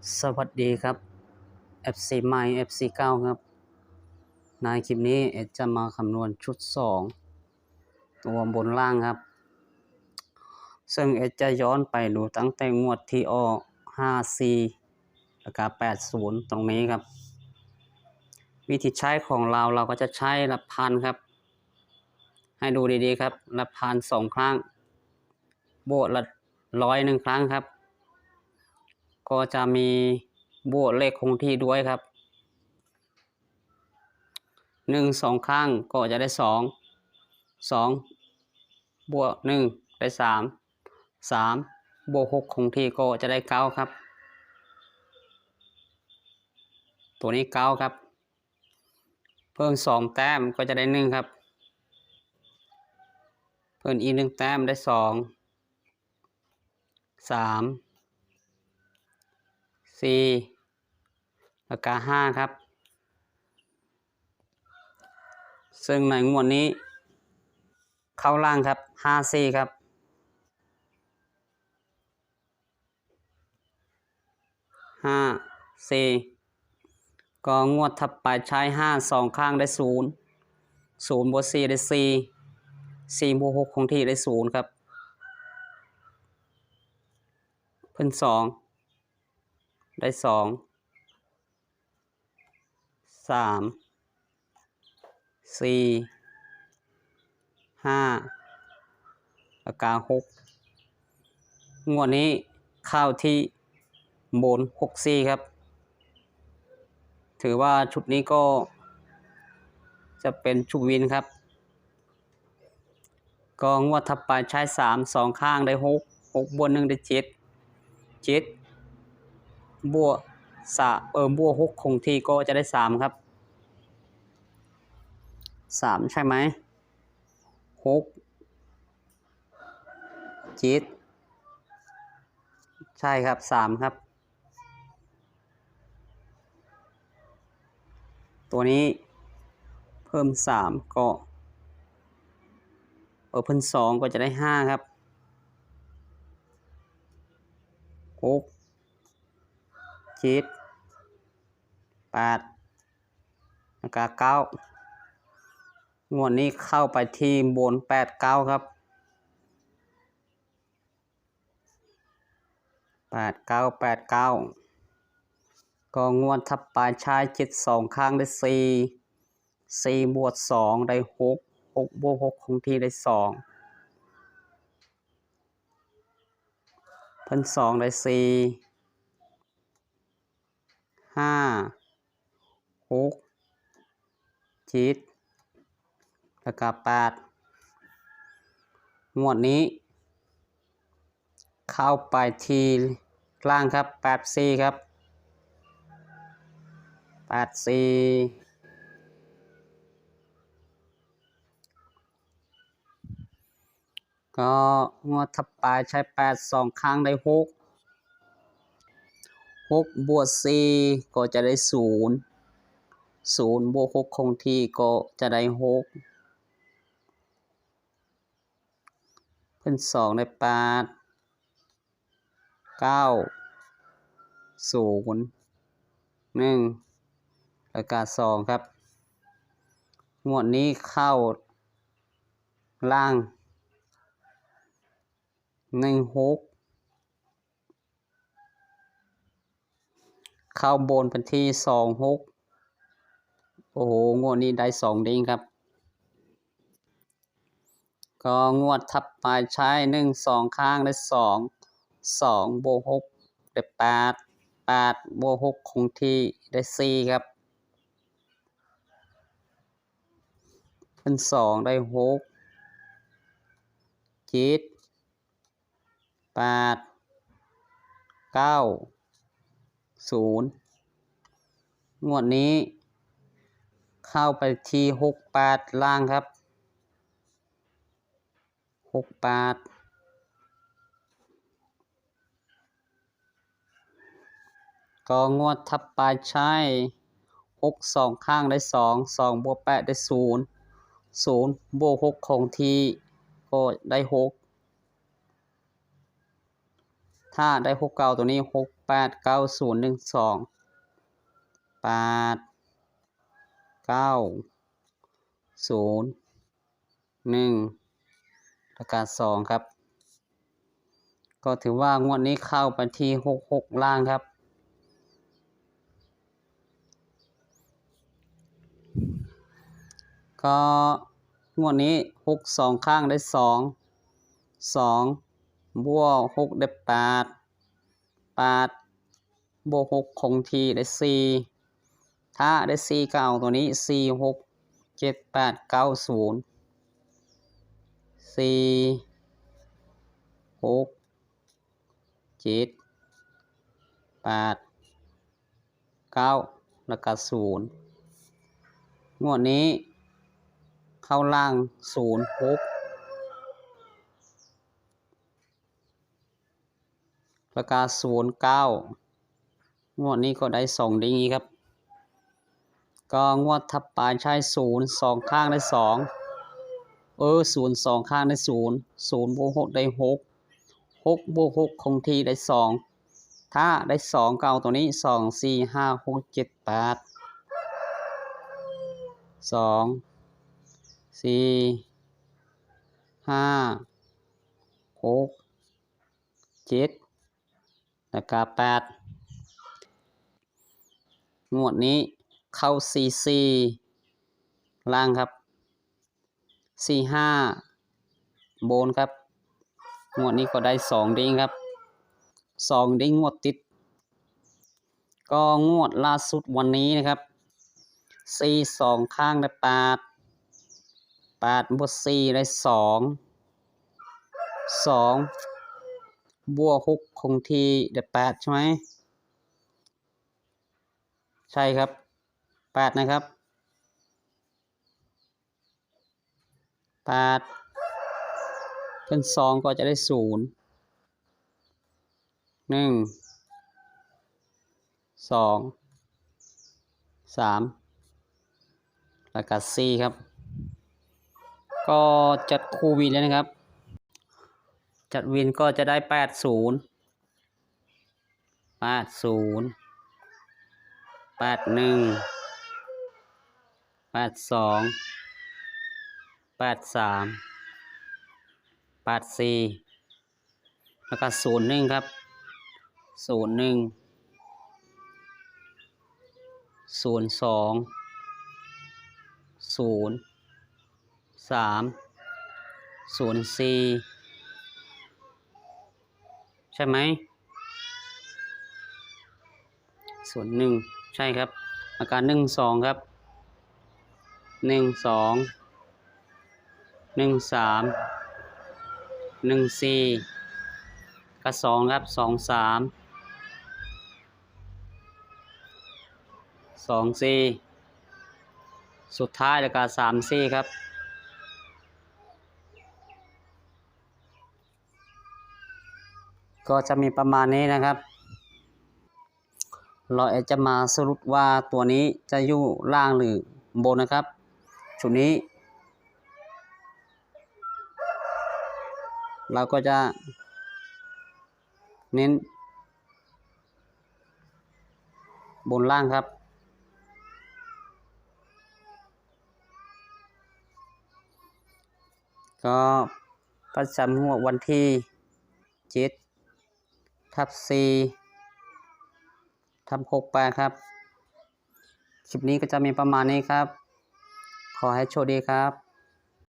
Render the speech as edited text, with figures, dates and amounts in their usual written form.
สวัสดีครับ FC ใหม่ FC เก่าครับในคลิปนี้จะมาคำนวณชุด2ตัวบนล่างครับซึ่งจะย้อนไปดูตั้งแต่งวดที่ออก54แล้วก็80ตรงนี้ครับวิธีใช้ของเราก็จะใช้หลักพันครับให้ดูดีๆครับหลักพัน2ครั้งบวกละ100 ครั้งครับก็จะมีบวกเลขคงที่ด้วยครับ2 ครั้งก็จะได้2บวก1ได้3บวก6คงที่ก็จะได้9ครับตัวนี้9ครับเพิ่ม2แต้มก็จะได้1ครับเพิ่มอีก1แต้มได้2 3 4แล้วก็5ครับซึ่งในงวดนี้เข้าล่างครับ54ครับ54ก็งวดถัดไปใช้5 2ข้างได้0บวก4ได้4บวก6คงที่ได้0ครับเพิ่ม2ได้2 3 4 5แล้วก็6งวดนี้เข้าที่บน64ครับถือว่าชุดนี้ก็จะเป็นชุดวินครับก็งวดถัดไปใช้3 2ข้างได้6บวก1ได้7บวกบวก6คงที่ก็จะได้3ครับ3ใช่ไหม6 7ใช่ครับ3ครับตัวนี้เพิ่ม3ก็เพิ่ม2ก็จะได้5ครับ6 7 8แล้วก็9งวดนี้เข้าไปที่บน8 9ครับ8 9 8 9ก็งวดถัดไปใช้7 2ข้างได้4บวก2ได้6บวก6คงที่ได้2เพิ่ม2ได้4 5 6 7แล้วก็8งวดนี้เข้าไปที่ล่างครับ84ครับ84ก็งวดถัดไปใช้8 2ครั้งได้6บวก4ก็จะได้0บวก6คงที่ก็จะได้6เพิ่ม2ได้8 9 0 1แล้วก็2ครับงวดนี้เข้าล่าง16เข้าบนเป็นที่26โอ้โหงวดนี้ได้2ดิ้งครับก็งวดถัดไปใช้1 2ข้างได้2บวก6ได้8บวก6คงที่ได้4ครับเป็น2ได้6 7 8 9 0งวดนี้เข้าไปที่68ล่างครับ68ก็งวดถัดไปใช้6 2ข้างได้2บวก8ได้0บวก6คงที่ก็ได้6 ถ้าได้6เก้าตัวนี้6 8 9 0 1 2 8 9 0 1แล้วก็2ครับก็ถือว่างวดนี้เข้าไปที่66ล่างครับก็งวดนี้6 2ข้างได้2บวก6ได้8บวก6คงที่ได้4ถ้าได้4ก็เอาตัวนี้4 6 7 8 9 0 4 6 7 8 9แล้วก็0งวดนี้เข้าล่าง0 6แล้วก็0 9งวดนี้ก็ได้2ดิ้งครับก็งวดถัดไปใช้0 2ข้างได้2 0 2ข้างได้0 บวก6ได้6บวก6คงที่ได้2ถ้าได้2ก็เอาตัวนี้2 4 5 6 7 8 2 4 5 6 7แล้วก็8งวดนี้เข้า4 ล่างครับ4 5โบนครับงวดนี้ก็ได้2ดิ้งครับ2ดิ้งงวดติดก็งวดล่าสุดวันนี้นะครับ4 2ข้างได้8บวก4ได้2บวก6คงที่ได้8ใช่ไหมใช่ครับ8นะครับ8เป็น2ก็จะได้0 1 2 3แล้วก็4ครับก็จัดคู่วินแล้วนะครับจัดวินก็จะได้80 81 82 83 84แล้วก็01ครับ01 02 03 04ใช่ไหม01ใช่ครับอาการ12ครับ12 13 14ก็2ครับ23 24สุดท้ายแล้วก็34ครับก็จะมีประมาณนี้นะครับเราจะมาสรุปว่าตัวนี้จะอยู่ล่างหรือบนนะครับชุดนี้เราก็จะเน้นบนล่างครับก็ประจำงวดวันที่7/4/68ครับคลิปนี้ก็จะมีประมาณนี้ครับขอให้โชคดีครับ